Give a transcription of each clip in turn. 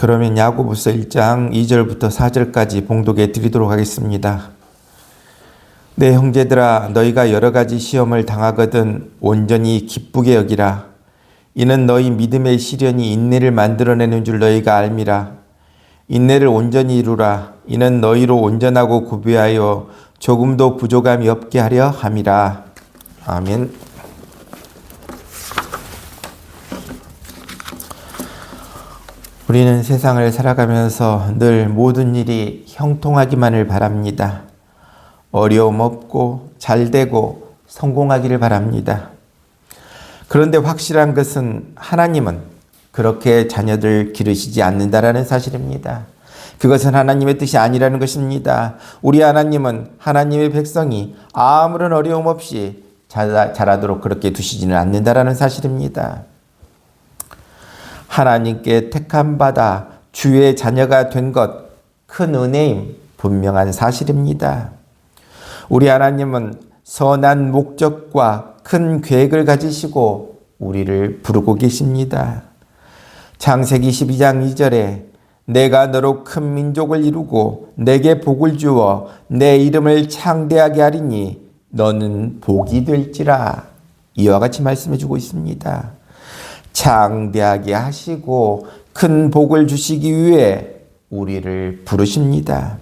그러면 야고보서 1장 2절부터 4절까지 봉독해 드리도록 하겠습니다. 내 형제들아, 너희가 여러 가지 시험을 당하거든 온전히 기쁘게 여기라. 이는 너희 믿음의 시련이 인내를 만들어내는 줄 너희가 알미라. 인내를 온전히 이루라. 이는 너희로 온전하고 구비하여 조금도 부족함이 없게 하려 함이라. 아멘. 우리는 세상을 살아가면서 늘 모든 일이 형통하기만을 바랍니다. 어려움 없고 잘되고 성공하기를 바랍니다. 그런데 확실한 것은 하나님은 그렇게 자녀들 기르시지 않는다라는 사실입니다. 그것은 하나님의 뜻이 아니라는 것입니다. 우리 하나님은 하나님의 백성이 아무런 어려움 없이 자라도록 그렇게 두시지는 않는다라는 사실입니다. 하나님께 택함 받아 주의 자녀가 된 것, 큰 은혜임 분명한 사실입니다. 우리 하나님은 선한 목적과 큰 계획을 가지시고 우리를 부르고 계십니다. 창세기 12장 2절에 내가 너로 큰 민족을 이루고 내게 복을 주어 내 이름을 창대하게 하리니 너는 복이 될지라, 이와 같이 말씀해 주고 있습니다. 창대하게 하시고 큰 복을 주시기 위해 우리를 부르십니다.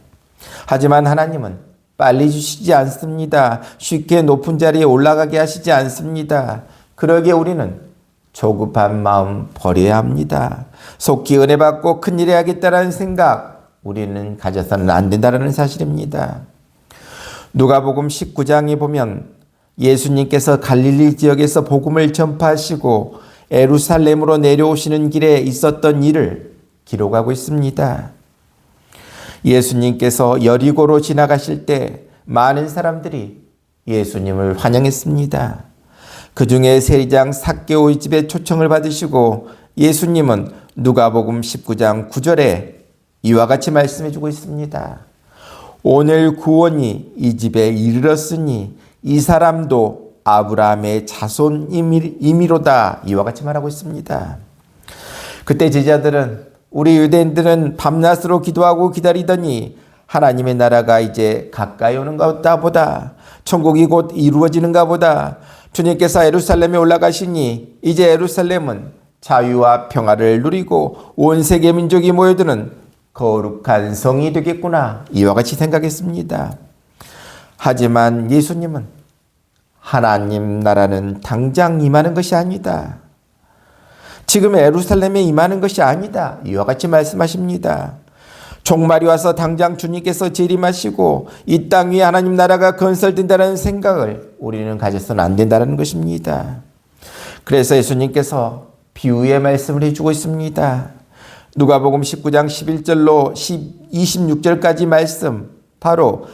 하지만 하나님은 빨리 주시지 않습니다. 쉽게 높은 자리에 올라가게 하시지 않습니다. 그러기에 우리는 조급한 마음 버려야 합니다. 속히 은혜 받고 큰일 해야겠다는 생각 우리는 가져서는 안 된다는 사실입니다. 누가복음 19장에 보면 예수님께서 갈릴리 지역에서 복음을 전파하시고 예루살렘으로 내려오시는 길에 있었던 일을 기록하고 있습니다. 예수님께서 여리고로 지나가실 때 많은 사람들이 예수님을 환영했습니다. 그 중에 세리장 삭개오의 집에 초청을 받으시고 예수님은 누가복음 19장 9절에 이와 같이 말씀해 주고 있습니다. 오늘 구원이 이 집에 이르렀으니 이 사람도 아브라함의 자손임이로다, 이와 같이 말하고 있습니다. 그때 제자들은, 우리 유대인들은 밤낮으로 기도하고 기다리더니 하나님의 나라가 이제 가까이 오는가 보다, 천국이 곧 이루어지는가 보다, 주님께서 예루살렘에 올라가시니 이제 예루살렘은 자유와 평화를 누리고 온 세계 민족이 모여드는 거룩한 성이 되겠구나, 이와 같이 생각했습니다. 하지만 예수님은 하나님 나라는 당장 임하는 것이 아니다. 지금 예루살렘에 임하는 것이 아니다, 이와 같이 말씀하십니다. 종말이 와서 당장 주님께서 재림하시고 이 땅 위에 하나님 나라가 건설된다는 생각을 우리는 가져서는 안 된다는 것입니다. 그래서 예수님께서 비유의 말씀을 해주고 있습니다. 누가복음 19장 11절로 26절까지 말씀, 바로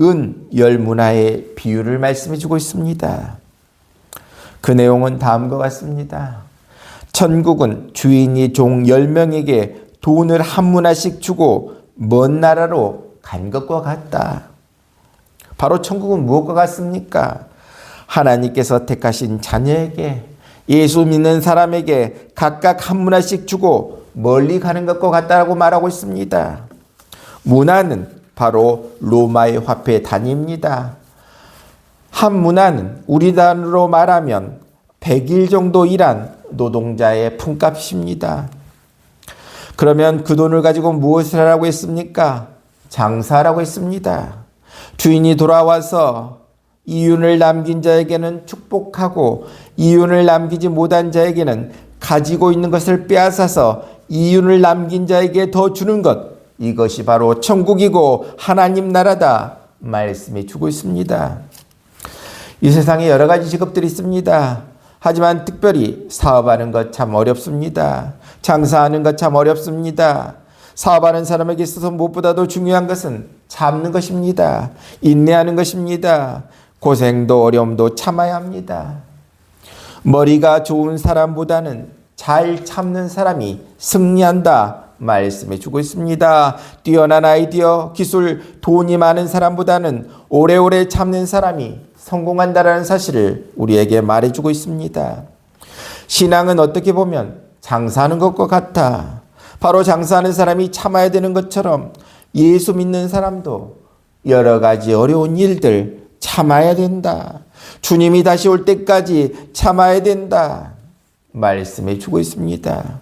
은 열문화의 비유를 말씀해 주고 있습니다. 그 내용은 다음과 같습니다. 천국은 주인이 종 10명에게 돈을 한 문화씩 주고 먼 나라로 간 것과 같다. 바로 천국은 무엇과 같습니까? 하나님께서 택하신 자녀에게, 예수 믿는 사람에게 각각 한 문화씩 주고 멀리 가는 것과 같다고 말하고 있습니다. 문화는 바로 로마의 화폐 단위입니다. 한 문화는 우리 단으로 말하면 100일 정도 일한 노동자의 품값입니다. 그러면 그 돈을 가지고 무엇을 하라고 했습니까? 장사하라고 했습니다. 주인이 돌아와서 이윤을 남긴 자에게는 축복하고 이윤을 남기지 못한 자에게는 가지고 있는 것을 빼앗아서 이윤을 남긴 자에게 더 주는 것, 이것이 바로 천국이고 하나님 나라다 말씀해 주고 있습니다. 이 세상에 여러 가지 직업들이 있습니다. 하지만 특별히 사업하는 것 참 어렵습니다. 장사하는 것 참 어렵습니다. 사업하는 사람에게 있어서 무엇보다도 중요한 것은 참는 것입니다. 인내하는 것입니다. 고생도 어려움도 참아야 합니다. 머리가 좋은 사람보다는 잘 참는 사람이 승리한다 말씀해 주고 있습니다. 뛰어난 아이디어, 기술, 돈이 많은 사람보다는 오래오래 참는 사람이 성공한다라는 사실을 우리에게 말해주고 있습니다. 신앙은 어떻게 보면 장사하는 것과 같아. 바로 장사하는 사람이 참아야 되는 것처럼 예수 믿는 사람도 여러 가지 어려운 일들 참아야 된다. 주님이 다시 올 때까지 참아야 된다. 말씀해 주고 있습니다.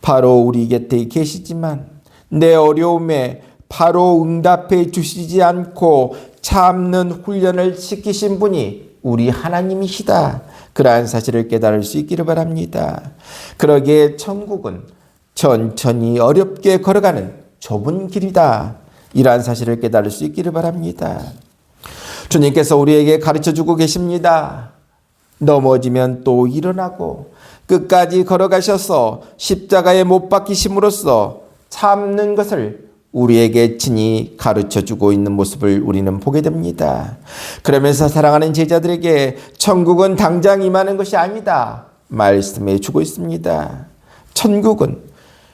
바로 우리 곁에 계시지만 내 어려움에 바로 응답해 주시지 않고 참는 훈련을 시키신 분이 우리 하나님이시다. 그러한 사실을 깨달을 수 있기를 바랍니다. 그러기에 천국은 천천히 어렵게 걸어가는 좁은 길이다. 이러한 사실을 깨달을 수 있기를 바랍니다. 주님께서 우리에게 가르쳐주고 계십니다. 넘어지면 또 일어나고 끝까지 걸어가셔서 십자가에 못 박히심으로써 참는 것을 우리에게 친히 가르쳐주고 있는 모습을 우리는 보게 됩니다. 그러면서 사랑하는 제자들에게 천국은 당장 임하는 것이 아니다 말씀해 주고 있습니다. 천국은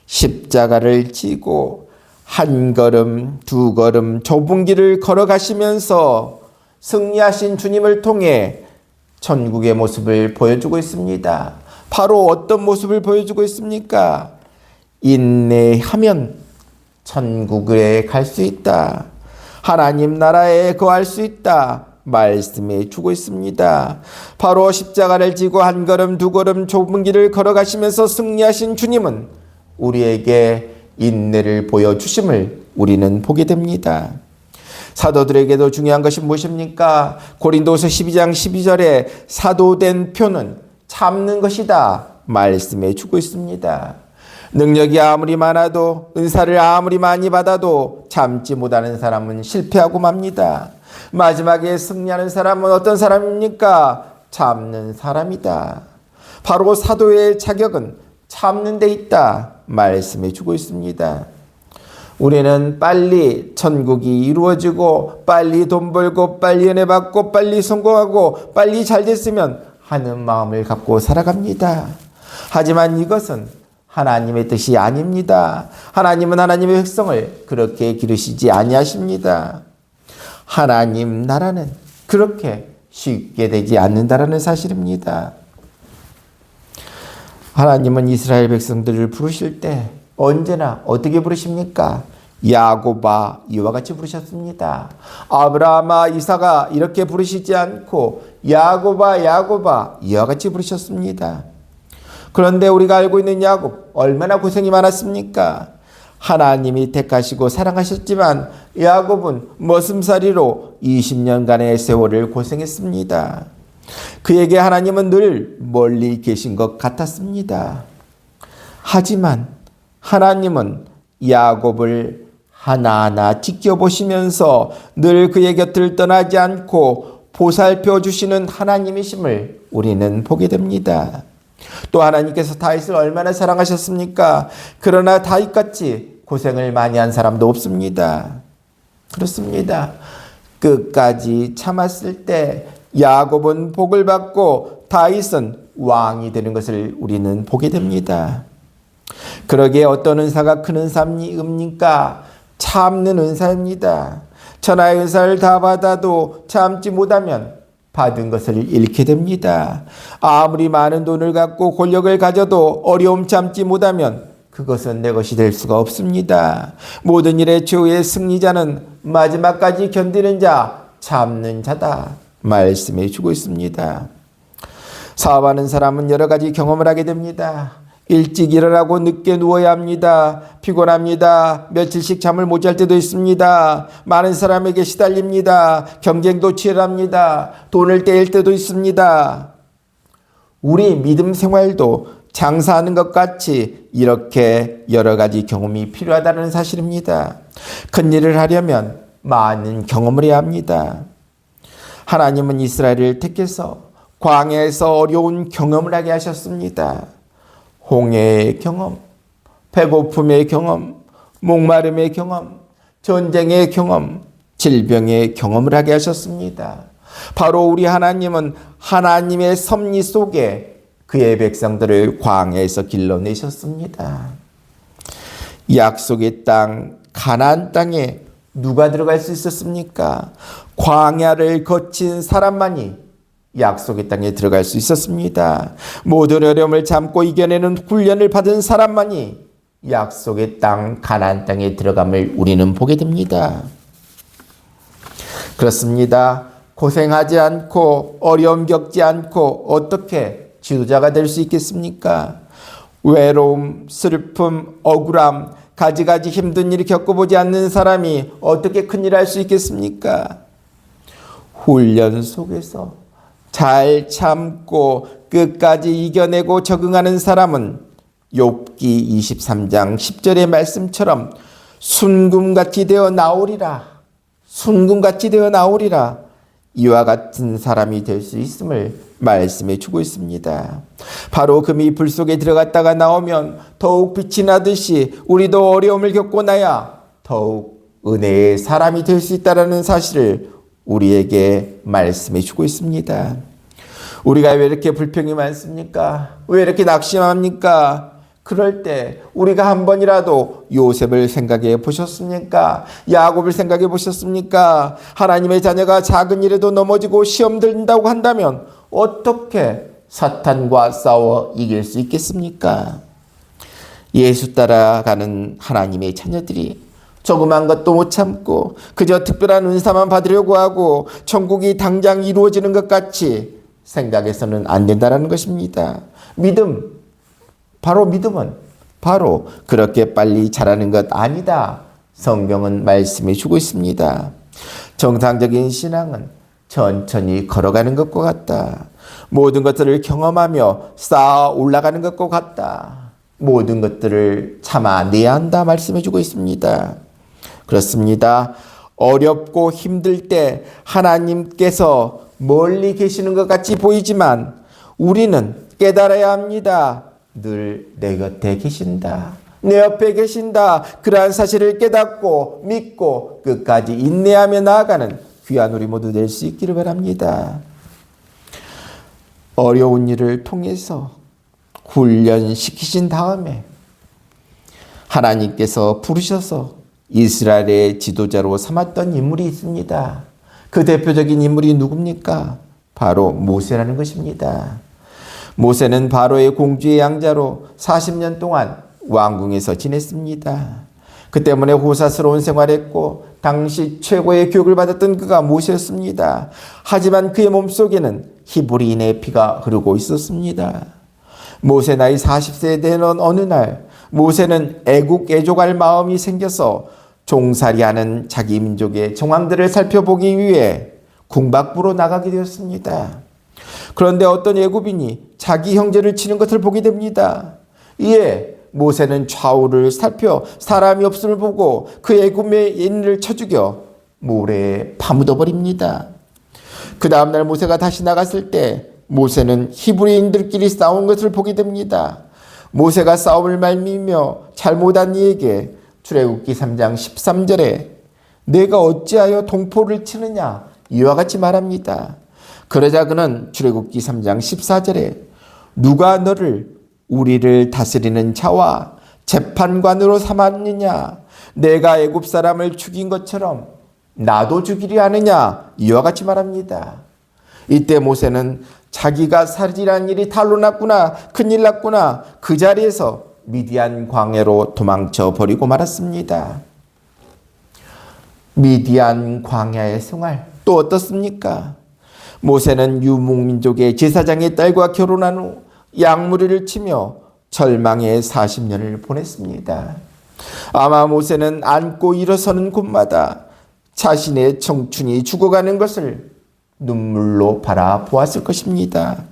십자가를 지고 한 걸음 두 걸음 좁은 길을 걸어가시면서 승리하신 주님을 통해 천국의 모습을 보여주고 있습니다. 바로 어떤 모습을 보여주고 있습니까? 인내하면 천국에 갈 수 있다. 하나님 나라에 거할 수 있다. 말씀해 주고 있습니다. 바로 십자가를 지고 한 걸음 두 걸음 좁은 길을 걸어가시면서 승리하신 주님은 우리에게 인내를 보여주심을 우리는 보게 됩니다. 사도들에게도 중요한 것이 무엇입니까? 고린도서 12장 12절에 사도된 표는 참는 것이다 말씀해 주고 있습니다. 능력이 아무리 많아도 은사를 아무리 많이 받아도 참지 못하는 사람은 실패하고 맙니다. 마지막에 승리하는 사람은 어떤 사람입니까? 참는 사람이다. 바로 사도의 자격은 참는 데 있다 말씀해 주고 있습니다. 우리는 빨리 천국이 이루어지고 빨리 돈 벌고 빨리 은혜 받고 빨리 성공하고 빨리 잘 됐으면 하는 마음을 갖고 살아갑니다. 하지만 이것은 하나님의 뜻이 아닙니다. 하나님은 하나님의 백성을 그렇게 기르시지 아니하십니다. 하나님 나라는 그렇게 쉽게 되지 않는다라는 사실입니다. 하나님은 이스라엘 백성들을 부르실 때 언제나 어떻게 부르십니까? 야곱아 이와 같이 부르셨습니다. 아브라함아 이삭아 이렇게 부르시지 않고 야곱아 야곱아 이와 같이 부르셨습니다. 그런데 우리가 알고 있는 야곱 얼마나 고생이 많았습니까? 하나님이 택하시고 사랑하셨지만 야곱은 머슴살이로 20년간의 세월을 고생했습니다. 그에게 하나님은 늘 멀리 계신 것 같았습니다. 하지만 하나님은 야곱을 하나하나 지켜보시면서 늘 그의 곁을 떠나지 않고 보살펴 주시는 하나님이심을 우리는 보게 됩니다. 또 하나님께서 다윗을 얼마나 사랑하셨습니까? 그러나 다윗같이 고생을 많이 한 사람도 없습니다. 그렇습니다. 끝까지 참았을 때 야곱은 복을 받고 다윗은 왕이 되는 것을 우리는 보게 됩니다. 그러기에 어떤 은사가 큰 은사입니까? 참는 은사입니다. 천하의 은사를 다 받아도 참지 못하면 받은 것을 잃게 됩니다. 아무리 많은 돈을 갖고 권력을 가져도 어려움 참지 못하면 그것은 내 것이 될 수가 없습니다. 모든 일의 최후의 승리자는 마지막까지 견디는 자, 참는 자다 말씀해 주고 있습니다. 사업하는 사람은 여러 가지 경험을 하게 됩니다. 일찍 일어나고 늦게 누워야 합니다. 피곤합니다. 며칠씩 잠을 못 잘 때도 있습니다. 많은 사람에게 시달립니다. 경쟁도 치열합니다. 돈을 떼일 때도 있습니다. 우리 믿음 생활도 장사하는 것 같이 이렇게 여러 가지 경험이 필요하다는 사실입니다. 큰 일을 하려면 많은 경험을 해야 합니다. 하나님은 이스라엘을 택해서 광야에서 어려운 경험을 하게 하셨습니다. 홍해의 경험, 배고픔의 경험, 목마름의 경험, 전쟁의 경험, 질병의 경험을 하게 하셨습니다. 바로 우리 하나님은 하나님의 섭리 속에 그의 백성들을 광야에서 길러내셨습니다. 약속의 땅, 가나안 땅에 누가 들어갈 수 있었습니까? 광야를 거친 사람만이 약속의 땅에 들어갈 수 있었습니다. 모든 어려움을 참고 이겨내는 훈련을 받은 사람만이 약속의 땅 가나안 땅에 들어감을 우리는 보게 됩니다. 그렇습니다. 고생하지 않고 어려움 겪지 않고 어떻게 지도자가 될 수 있겠습니까? 외로움, 슬픔, 억울함, 가지가지 힘든 일을 겪어보지 않는 사람이 어떻게 큰일 할 수 있겠습니까? 훈련 속에서 잘 참고 끝까지 이겨내고 적응하는 사람은 욥기 23장 10절의 말씀처럼 순금같이 되어 나오리라. 순금같이 되어 나오리라. 이와 같은 사람이 될 수 있음을 말씀해 주고 있습니다. 바로 금이 불 속에 들어갔다가 나오면 더욱 빛이 나듯이 우리도 어려움을 겪고 나야 더욱 은혜의 사람이 될 수 있다는 사실을 우리에게 말씀해 주고 있습니다. 우리가 왜 이렇게 불평이 많습니까? 왜 이렇게 낙심합니까? 그럴 때 우리가 한 번이라도 요셉을 생각해 보셨습니까? 야곱을 생각해 보셨습니까? 하나님의 자녀가 작은 일에도 넘어지고 시험 들린다고 한다면 어떻게 사탄과 싸워 이길 수 있겠습니까? 예수 따라가는 하나님의 자녀들이 조그만 것도 못 참고 그저 특별한 은사만 받으려고 하고 천국이 당장 이루어지는 것 같이 생각해서는 안 된다는 것입니다. 믿음, 바로 믿음은 바로 그렇게 빨리 자라는 것 아니다. 성경은 말씀해 주고 있습니다. 정상적인 신앙은 천천히 걸어가는 것과 같다. 모든 것들을 경험하며 쌓아 올라가는 것과 같다. 모든 것들을 참아내야 한다 말씀해 주고 있습니다. 그렇습니다. 어렵고 힘들 때 하나님께서 멀리 계시는 것 같이 보이지만 우리는 깨달아야 합니다. 늘 내 곁에 계신다. 내 옆에 계신다. 그러한 사실을 깨닫고 믿고 끝까지 인내하며 나아가는 귀한 우리 모두 될 수 있기를 바랍니다. 어려운 일을 통해서 훈련시키신 다음에 하나님께서 부르셔서 이스라엘의 지도자로 삼았던 인물이 있습니다. 그 대표적인 인물이 누굽니까? 바로 모세라는 것입니다. 모세는 바로의 공주의 양자로 40년 동안 왕궁에서 지냈습니다. 그 때문에 호사스러운 생활했고 당시 최고의 교육을 받았던 그가 모세였습니다. 하지만 그의 몸속에는 히브리인의 피가 흐르고 있었습니다. 모세 나이 40세에 되는 어느 날 모세는 애국애족할 마음이 생겨서 종살이하는 자기 민족의 정황들을 살펴보기 위해 궁 밖으로 나가게 되었습니다. 그런데 어떤 애굽인이 자기 형제를 치는 것을 보게 됩니다. 이에 모세는 좌우를 살펴 사람이 없음을 보고 그 애굽인을 쳐 죽여 모래에 파묻어 버립니다. 그 다음날 모세가 다시 나갔을 때 모세는 히브리인들끼리 싸운 것을 보게 됩니다. 모세가 싸움을 말미며 잘못한 이에게 출애굽기 3장 13절에 내가 어찌하여 동포를 치느냐 이와 같이 말합니다. 그러자 그는 출애굽기 3장 14절에 누가 너를 우리를 다스리는 자와 재판관으로 삼았느냐 내가 애굽 사람을 죽인 것처럼 나도 죽이려 하느냐 이와 같이 말합니다. 이때 모세는 자기가 살인한 일이 탈로 났구나 큰일 났구나 그 자리에서 미디안 광야로 도망쳐 버리고 말았습니다. 미디안 광야의 생활 또 어떻습니까? 모세는 유목민족의 제사장의 딸과 결혼한 후 양무리를 치며 절망의 40년을 보냈습니다. 아마 모세는 앉고 일어서는 곳마다 자신의 청춘이 죽어가는 것을 눈물로 바라보았을 것입니다.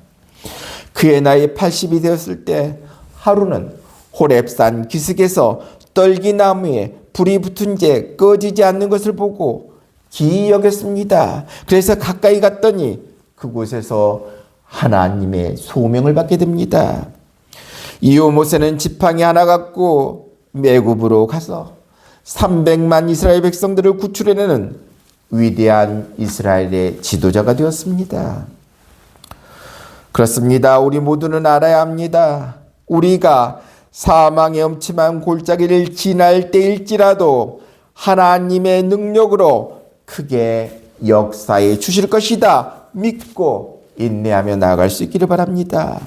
그의 나이 80이 되었을 때 하루는 호렙산 기슭에서 떨기나무에 불이 붙은 채 꺼지지 않는 것을 보고 기이 여겼습니다. 그래서 가까이 갔더니 그곳에서 하나님의 소명을 받게 됩니다. 이후 모세는 지팡이 하나 갖고 애굽으로 가서 300만 이스라엘 백성들을 구출해내는 위대한 이스라엘의 지도자가 되었습니다. 그렇습니다. 우리 모두는 알아야 합니다. 우리가 사망의 엄침한 골짜기를 지날 때일지라도 하나님의 능력으로 크게 역사해 주실 것이다 믿고 인내하며 나아갈 수 있기를 바랍니다.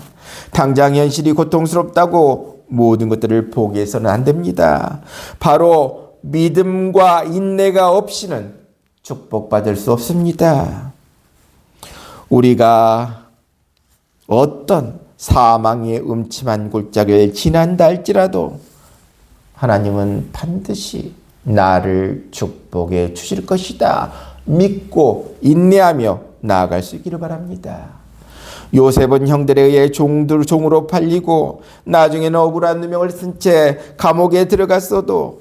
당장 현실이 고통스럽다고 모든 것들을 포기해서는 안 됩니다. 바로 믿음과 인내가 없이는 축복받을 수 없습니다. 우리가 어떤 사망의 음침한 골짜기를 지난다 할지라도 하나님은 반드시 나를 축복해 주실 것이다. 믿고 인내하며 나아갈 수 있기를 바랍니다. 요셉은 형들에 의해 종으로 팔리고 나중에는 억울한 누명을 쓴 채 감옥에 들어갔어도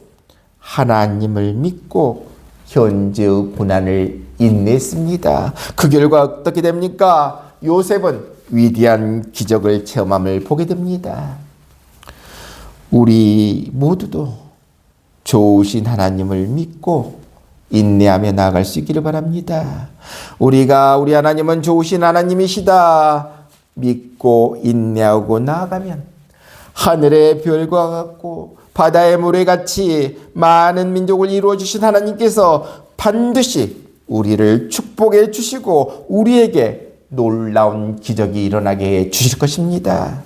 하나님을 믿고 현재의 고난을 인내했습니다. 그 결과 어떻게 됩니까? 요셉은 위대한 기적을 체험함을 보게 됩니다. 우리 모두도 좋으신 하나님을 믿고 인내하며 나아갈 수 있기를 바랍니다. 우리 하나님은 좋으신 하나님이시다 믿고 인내하고 나아가면 하늘의 별과 같고 바다의 모래같이 많은 민족을 이루어 주신 하나님께서 반드시 우리를 축복해 주시고 우리에게 놀라운 기적이 일어나게 해 주실 것입니다.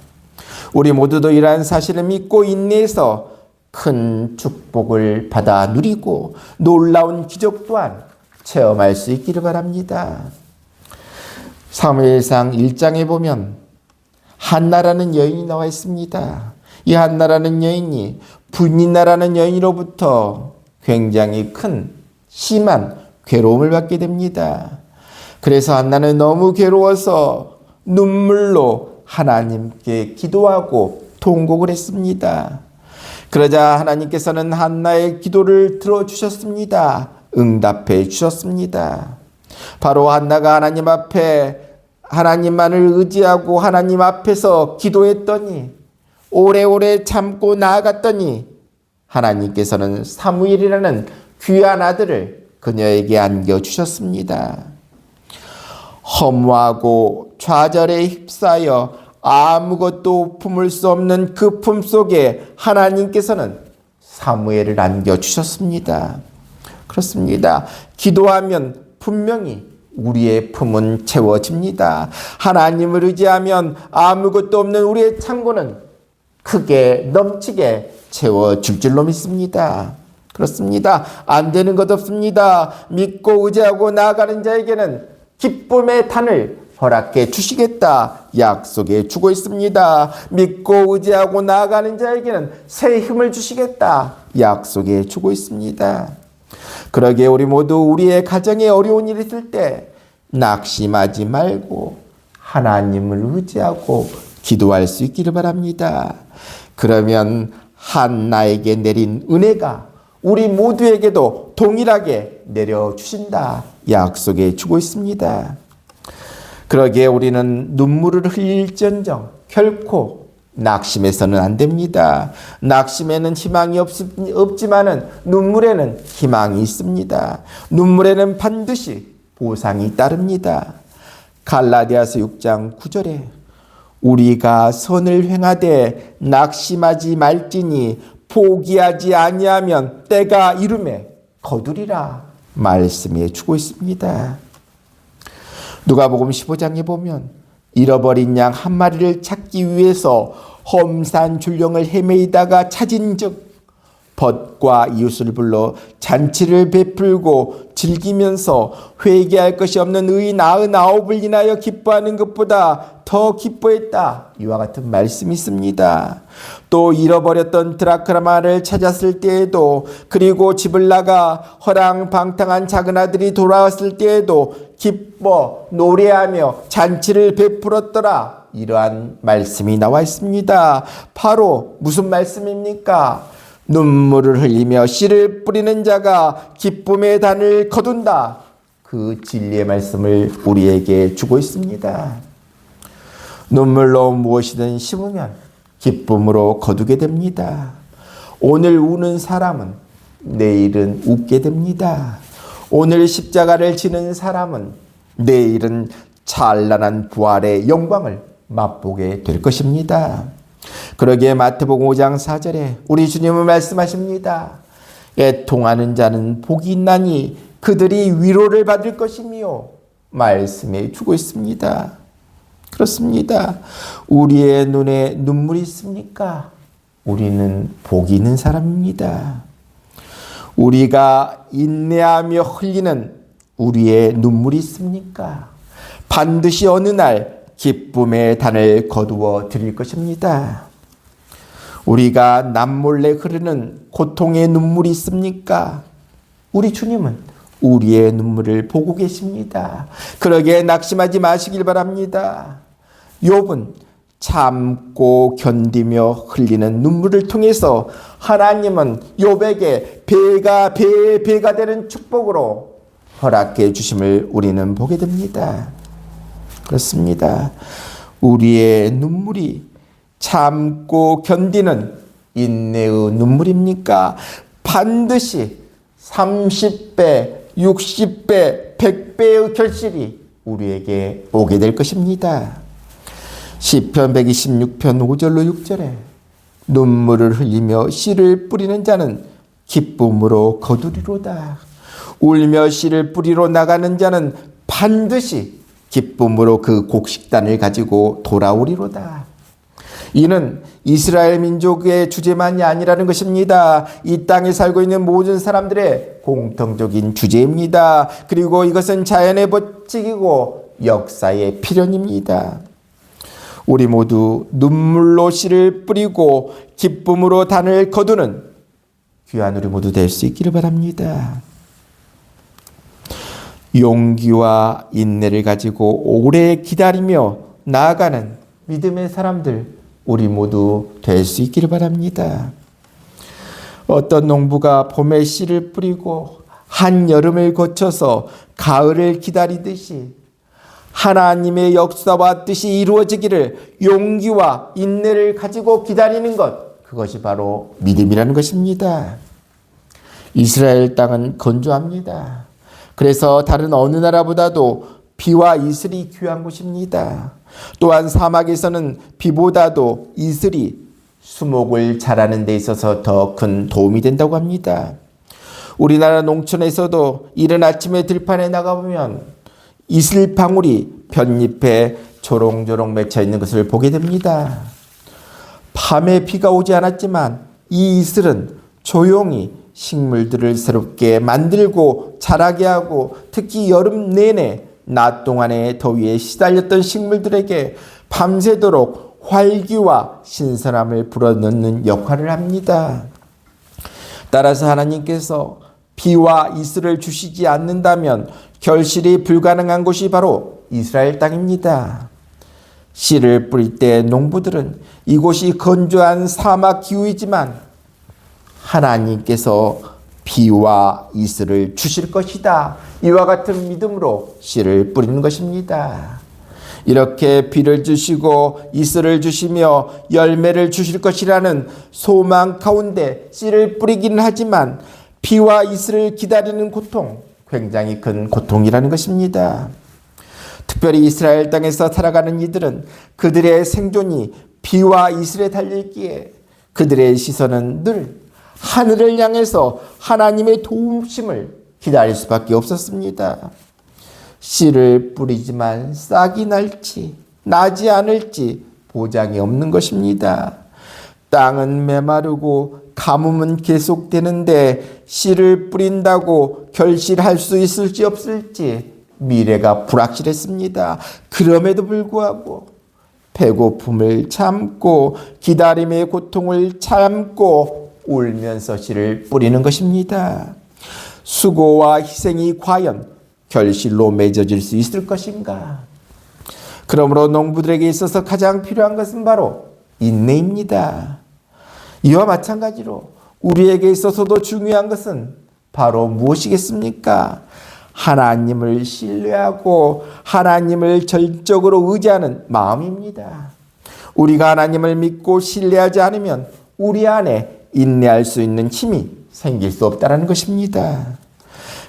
우리 모두도 이러한 사실을 믿고 인내해서 큰 축복을 받아 누리고 놀라운 기적 또한 체험할 수 있기를 바랍니다. 사무엘상 1장에 보면 한나라는 여인이 나와 있습니다. 이 한나라는 여인이 분이나라는 여인으로부터 굉장히 큰 심한 괴로움을 받게 됩니다. 그래서 한나는 너무 괴로워서 눈물로 하나님께 기도하고 통곡을 했습니다. 그러자 하나님께서는 한나의 기도를 들어주셨습니다. 응답해 주셨습니다. 바로 한나가 하나님 앞에 하나님만을 의지하고 하나님 앞에서 기도했더니 오래오래 참고 나아갔더니 하나님께서는 사무엘이라는 귀한 아들을 그녀에게 안겨주셨습니다. 허무하고 좌절에 휩싸여 아무것도 품을 수 없는 그 품 속에 하나님께서는 사무엘을 안겨주셨습니다. 그렇습니다. 기도하면 분명히 우리의 품은 채워집니다. 하나님을 의지하면 아무것도 없는 우리의 창고는 크게 넘치게 채워줄 줄로 믿습니다. 그렇습니다. 안 되는 것 없습니다. 믿고 의지하고 나아가는 자에게는 기쁨의 단을 허락해 주시겠다 약속해 주고 있습니다. 믿고 의지하고 나아가는 자에게는 새 힘을 주시겠다 약속해 주고 있습니다. 그러기에 우리 모두 우리의 가정에 어려운 일이 있을 때 낙심하지 말고 하나님을 의지하고 기도할 수 있기를 바랍니다. 그러면 한나에게 내린 은혜가 우리 모두에게도 동일하게 내려주신다 약속해 주고 있습니다. 그러기에 우리는 눈물을 흘릴지언정 결코 낙심해서는 안 됩니다. 낙심에는 희망이 없지만은 눈물에는 희망이 있습니다. 눈물에는 반드시 보상이 따릅니다. 갈라디아서 6장 9절에 우리가 선을 행하되 낙심하지 말지니 포기하지 아니하면 때가 이름에 거두리라 말씀해 주고 있습니다. 누가복음 15장에 보면 잃어버린 양 한 마리를 찾기 위해서 험산 줄령을 헤매이다가 찾은즉 벗과 이웃을 불러 잔치를 베풀고 즐기면서 회개할 것이 없는 의인 99을 인하여 기뻐하는 것보다 더 기뻐했다. 이와 같은 말씀이 있습니다. 또 잃어버렸던 드라크마를 찾았을 때에도 그리고 집을 나가 허랑방탕한 작은 아들이 돌아왔을 때에도 기뻐 노래하며 잔치를 베풀었더라. 이러한 말씀이 나와 있습니다. 바로 무슨 말씀입니까? 눈물을 흘리며 씨를 뿌리는 자가 기쁨의 단을 거둔다. 그 진리의 말씀을 우리에게 주고 있습니다. 눈물로 무엇이든 심으면 기쁨으로 거두게 됩니다. 오늘 우는 사람은 내일은 웃게 됩니다. 오늘 십자가를 지는 사람은 내일은 찬란한 부활의 영광을 맛보게 될 것입니다. 그러기에 마태복음 5장 4절에 우리 주님은 말씀하십니다. 애통하는 자는 복이 있나니 그들이 위로를 받을 것이며 말씀해 주고 있습니다. 그렇습니다. 우리의 눈에 눈물이 있습니까? 우리는 복이 있는 사람입니다. 우리가 인내하며 흘리는 우리의 눈물이 있습니까? 반드시 어느 날 기쁨의 단을 거두어 드릴 것입니다. 우리가 남몰래 흐르는 고통의 눈물이 있습니까? 우리 주님은 우리의 눈물을 보고 계십니다. 그러기에 낙심하지 마시길 바랍니다. 욥은 참고 견디며 흘리는 눈물을 통해서 하나님은 욥에게 배가 되는 축복으로 허락해 주심을 우리는 보게 됩니다. 그렇습니다. 우리의 눈물이 참고 견디는 인내의 눈물입니까? 반드시 30배, 60배, 100배의 결실이 우리에게 오게 될 것입니다. 시편 126편 5절로 6절에 눈물을 흘리며 씨를 뿌리는 자는 기쁨으로 거두리로다. 울며 씨를 뿌리러 나가는 자는 반드시 기쁨으로 그 곡식단을 가지고 돌아오리로다. 이는 이스라엘 민족의 주제만이 아니라는 것입니다. 이 땅에 살고 있는 모든 사람들의 공통적인 주제입니다. 그리고 이것은 자연의 법칙이고 역사의 필연입니다. 우리 모두 눈물로 씨를 뿌리고 기쁨으로 단을 거두는 귀한 우리 모두 될 수 있기를 바랍니다. 용기와 인내를 가지고 오래 기다리며 나아가는 믿음의 사람들 우리 모두 될 수 있기를 바랍니다. 어떤 농부가 봄에 씨를 뿌리고 한여름을 거쳐서 가을을 기다리듯이 하나님의 역사와 뜻이 이루어지기를 용기와 인내를 가지고 기다리는 것, 그것이 바로 믿음이라는 것입니다. 이스라엘 땅은 건조합니다. 그래서 다른 어느 나라보다도 비와 이슬이 귀한 곳입니다. 또한 사막에서는 비보다도 이슬이 수목을 자라는 데 있어서 더 큰 도움이 된다고 합니다. 우리나라 농촌에서도 이른 아침에 들판에 나가보면 이슬방울이 볏잎에 조롱조롱 맺혀 있는 것을 보게 됩니다. 밤에 비가 오지 않았지만 이 이슬은 조용히 식물들을 새롭게 만들고 자라게 하고 특히 여름 내내 낮 동안의 더위에 시달렸던 식물들에게 밤새도록 활기와 신선함을 불어넣는 역할을 합니다. 따라서 하나님께서 비와 이슬을 주시지 않는다면 결실이 불가능한 곳이 바로 이스라엘 땅입니다. 씨를 뿌릴 때 농부들은 이곳이 건조한 사막 기후이지만 하나님께서 비와 이슬을 주실 것이다. 이와 같은 믿음으로 씨를 뿌리는 것입니다. 이렇게 비를 주시고 이슬을 주시며 열매를 주실 것이라는 소망 가운데 씨를 뿌리기는 하지만 비와 이슬을 기다리는 고통, 굉장히 큰 고통이라는 것입니다. 특별히 이스라엘 땅에서 살아가는 이들은 그들의 생존이 비와 이슬에 달려있기에 그들의 시선은 늘 하늘을 향해서 하나님의 도우심을 기다릴 수밖에 없었습니다. 씨를 뿌리지만 싹이 날지 나지 않을지 보장이 없는 것입니다. 땅은 메마르고 가뭄은 계속되는데 씨를 뿌린다고 결실할 수 있을지 없을지 미래가 불확실했습니다. 그럼에도 불구하고 배고픔을 참고 기다림의 고통을 참고 울면서 씨를 뿌리는 것입니다. 수고와 희생이 과연 결실로 맺어질 수 있을 것인가? 그러므로 농부들에게 있어서 가장 필요한 것은 바로 인내입니다. 이와 마찬가지로 우리에게 있어서도 중요한 것은 바로 무엇이겠습니까? 하나님을 신뢰하고 하나님을 절적으로 의지하는 마음입니다. 우리가 하나님을 믿고 신뢰하지 않으면 우리 안에 인내할 수 있는 힘이 생길 수 없다는 것입니다.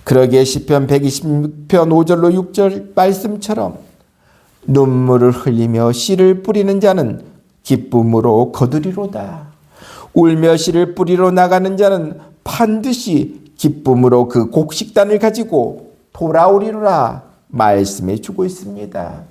그러기에 시편 126편 5절로 6절 말씀처럼 눈물을 흘리며 씨를 뿌리는 자는 기쁨으로 거두리로다. 울며 씨를 뿌리러 나가는 자는 반드시 기쁨으로 그 곡식단을 가지고 돌아오리로라 말씀해 주고 있습니다.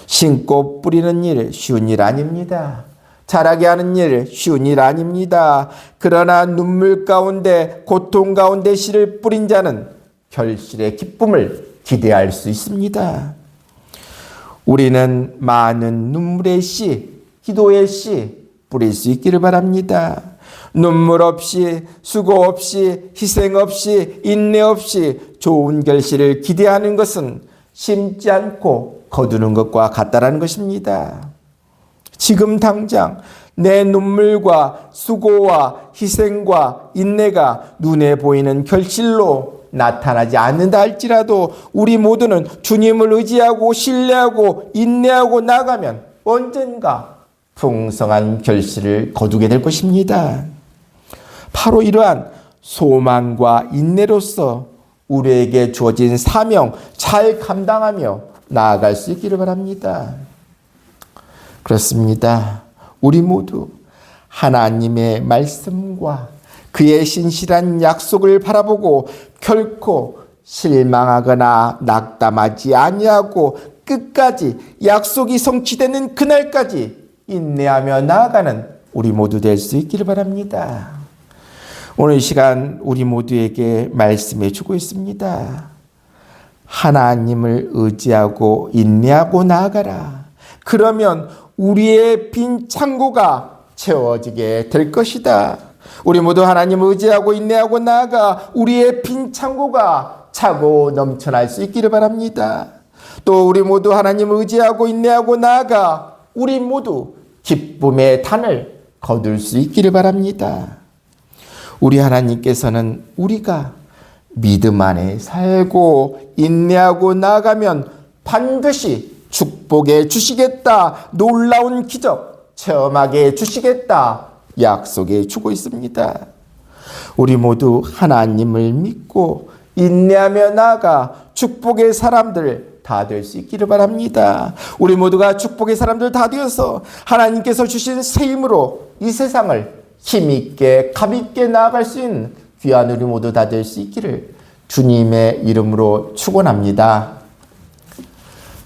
심고 뿌리는 일 쉬운 일 아닙니다. 자라게 하는 일 쉬운 일 아닙니다. 그러나 눈물 가운데 고통 가운데 씨를 뿌린 자는 결실의 기쁨을 기대할 수 있습니다. 우리는 많은 눈물의 씨, 기도의 씨 뿌릴 수 있기를 바랍니다. 눈물 없이, 수고 없이, 희생 없이, 인내 없이 좋은 결실을 기대하는 것은 심지 않고 거두는 것과 같다라는 것입니다. 지금 당장 내 눈물과 수고와 희생과 인내가 눈에 보이는 결실로 나타나지 않는다 할지라도 우리 모두는 주님을 의지하고 신뢰하고 인내하고 나가면 언젠가 풍성한 결실을 거두게 될 것입니다. 바로 이러한 소망과 인내로서 우리에게 주어진 사명 잘 감당하며 나아갈 수 있기를 바랍니다. 그렇습니다. 우리 모두 하나님의 말씀과 그의 신실한 약속을 바라보고 결코 실망하거나 낙담하지 아니하고 끝까지 약속이 성취되는 그날까지 인내하며 나아가는 우리 모두 될 수 있기를 바랍니다. 오늘 이 시간 우리 모두에게 말씀해 주고 있습니다. 하나님을 의지하고 인내하고 나아가라. 그러면 우리의 빈 창고가 채워지게 될 것이다. 우리 모두 하나님을 의지하고 인내하고 나아가 우리의 빈 창고가 차고 넘쳐날 수 있기를 바랍니다. 또 우리 모두 하나님을 의지하고 인내하고 나아가 우리 모두 기쁨의 단을 거둘 수 있기를 바랍니다. 우리 하나님께서는 우리가 믿음 안에 살고 인내하고 나아가면 반드시 축복해 주시겠다. 놀라운 기적 체험하게 주시겠다. 약속해 주고 있습니다. 우리 모두 하나님을 믿고 인내하며 나아가 축복의 사람들 다 될 수 있기를 바랍니다. 우리 모두가 축복의 사람들 다 되어서 하나님께서 주신 새 힘으로 이 세상을 힘있게 가볍게 나아갈 수 있는 귀한 우리 모두 다 될 수 있기를 주님의 이름으로 축원합니다.